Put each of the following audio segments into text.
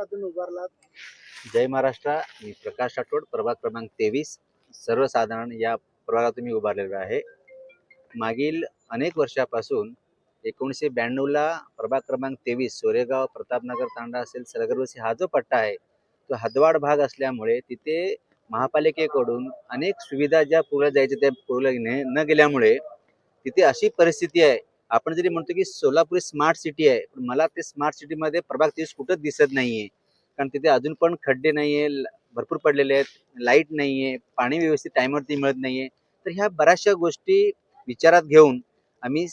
प्रभागातून उभारलात? जय महाराष्ट्र. मी प्रकाश राठोड, प्रभाग क्रमांक 23 सर्वसाधारण या प्रभागातून मी उभारलेलो आहे. मागील अनेक वर्षापासून 1992ला प्रभाग क्रमांक 23 सोरेगाव, प्रतापनगर तांडा असेल, सलगरवसी हा जो पट्टा आहे तो हदवाड भाग असल्यामुळे तिथे महापालिकेकडून अनेक सुविधा ज्या पुरवल्या जायच्या त्या पुरवल्या न गेल्यामुळे तिथे अशी परिस्थिती आहे. आपण जरी म्हणतो की सोलापूर स्मार्ट सिटी आहे, पण मला ते स्मार्ट सिटीमध्ये प्रभाग 23 कुठंच दिसत नाहीये. कारण तिथे अजून पण खड्डे नाहीये, भरपूर पडलेले आहेत, लाईट नाहीये, पाणी व्यवस्थित टाइमवरती मिळत नाहीये. तर ह्या बऱ्याचशा गोष्टी विचारात घेऊन आम्ही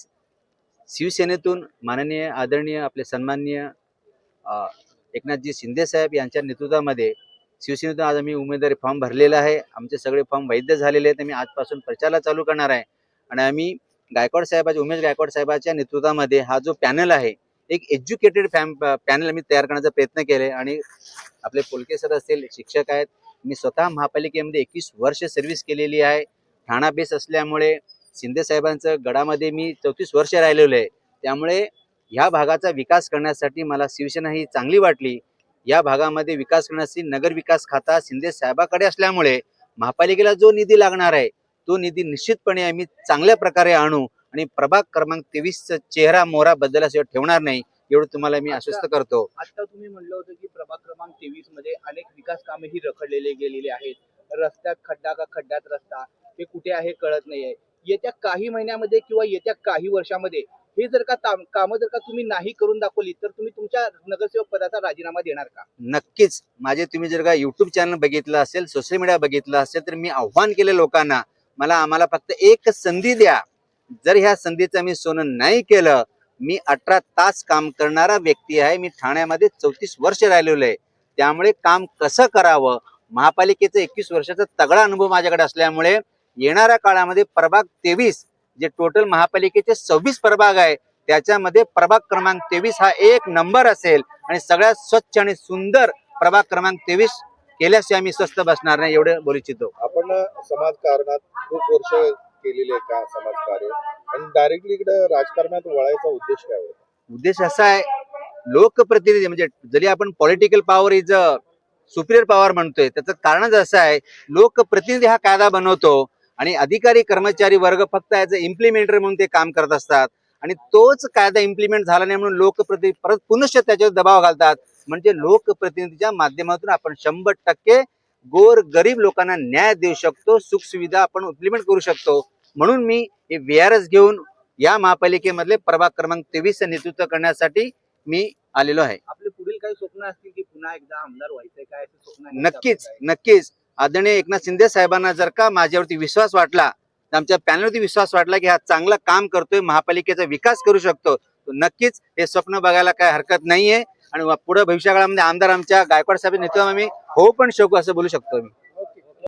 शिवसेनेतून माननीय आदरणीय आपले सन्माननीय एकनाथजी शिंदे साहेब यांच्या नेतृत्वामध्ये शिवसेनेतून आज आम्ही उमेदवारी फॉर्म भरलेला आहे. आमचे सगळे फॉर्म वैध झालेले आहेत. आम्ही आजपासून प्रचाराला चालू करणार आहे आणि आम्ही गायकवाड साहेबाच्या उमेश गायकवाड साहेबाच्या नेतृत्वामध्ये हा जो पॅनल आहे, एक एज्युकेटेड पॅनल आम्ही तयार करण्याचा प्रयत्न केले आणि आपले पोलके सर असतील, शिक्षक आहेत. मी स्वतः महापालिकेमध्ये 21 वर्ष सर्व्हिस केलेली आहे. ठाणा बेस असल्यामुळे शिंदे साहेबांचं गडामध्ये मी 34 वर्ष राहिलेलो आहे. त्यामुळे ह्या भागाचा विकास करण्यासाठी मला शिवसेना ही चांगली वाटली. या भागामध्ये विकास करण्यासाठी नगर विकास खाता शिंदे साहेबाकडे असल्यामुळे महापालिकेला जो निधी लागणार आहे तो निधी निश्चितपणे आम्ही चांगल्या प्रकारे आणू आणि प्रभाग क्रमांक 23चा चेहरा मोहरा बदलल्याशिवाय ठेवणार नाही, एवढं तुम्हाला मी आश्वस्त करतो. आता तुम्ही म्हणलं होतं की प्रभाग क्रमांक 23 मध्ये अनेक विकास कामेही रखडलेले गेलेले आहेत. रस्त्यात खड्डा का खड्ड्यात रस्ता, हे कुठे आहे कळत नाहीये. येत्या काही महिन्यामध्ये किंवा येत्या काही वर्षामध्ये हे जर का कामं जर का तुम्ही नाही करून दाखवली तर तुम्ही तुमच्या नगरसेवक पदाचा राजीनामा देणार का? नक्कीच. माझे तुम्ही जर का युट्यूब चॅनल बघितलं असेल, सोशल मीडिया बघितलं असेल, तर मी आव्हान केलं लोकांना, आम्हाला फक्त एक संधी द्या. जर ह्या संधीचं मी सोनं नाही केलं, मी 18 तास काम करणारा व्यक्ती आहे. मी ठाण्यामध्ये 34 वर्ष राहिलेलो आहे. त्यामुळे काम कसं करावं, महापालिकेचा 21 वर्षाचा तगडा अनुभव माझ्याकडे असल्यामुळे येणाऱ्या काळामध्ये प्रभाग 23 जे टोटल महापालिकेचे 26 प्रभाग आहे त्याच्यामध्ये प्रभाग क्रमांक 23 हा एक नंबर असेल आणि सगळ्यात स्वच्छ आणि सुंदर प्रभाग क्रमांक 23 केल्याशिवाय आम्ही स्वस्त बसणार नाही, एवढे बोलू इच्छितो. आपण समाजकारणात खूप वर्ष केलेले का समाजकार्य आणि डायरेक्टली इकडे राजकारणात वळायचा उद्देश काय होता? उद्देश असा आहे, लोकप्रतिनिधी म्हणजे जरी आपण political power is a Superior power म्हणतोय, त्याचं कारणच असं आहे, लोकप्रतिनिधी हा कायदा बनवतो आणि अधिकारी कर्मचारी वर्ग फक्त ऍज अ इम्प्लिमेंटर म्हणून ते काम करत असतात आणि तोच कायदा इम्प्लिमेंट झाला नाही म्हणून लोकप्रतिनिधी परत पुनश्च त्याच्यावर दबाव घालतात. म्हणजे लोकप्रतिनिधीच्या माध्यमातून आपण 100% गोर गरीब लोकांना न्याय देऊ शकतो, सुख सुविधा आपण इम्प्लिमेंट करू शकतो. म्हणून मी हे VRS घेऊन या महापालिकेमधले प्रभाग क्रमांक 23 नेतृत्व करण्यासाठी मी आलेलो आहे. आपले पुढील काही स्वप्न असतील की पुन्हा एकदा आमदार व्हायचंय, काय असं स्वप्न आहे? नक्कीच. आदरणीय एकनाथ शिंदे साहेबांना जर का माझ्यावरती विश्वास वाटला, आमच्या पॅनलवरती विश्वास वाटला की हा चांगला काम करतोय, महापालिकेचा विकास करू शकतो, तर नक्कीच हे स्वप्न बघायला काय हरकत नाहीये आणि पुढे भविष्यकाळामध्ये आमदार आमच्या गायकवाड साहेब नेतृत्वात आम्ही होऊ पण शकू असं बोलू शकतो मी.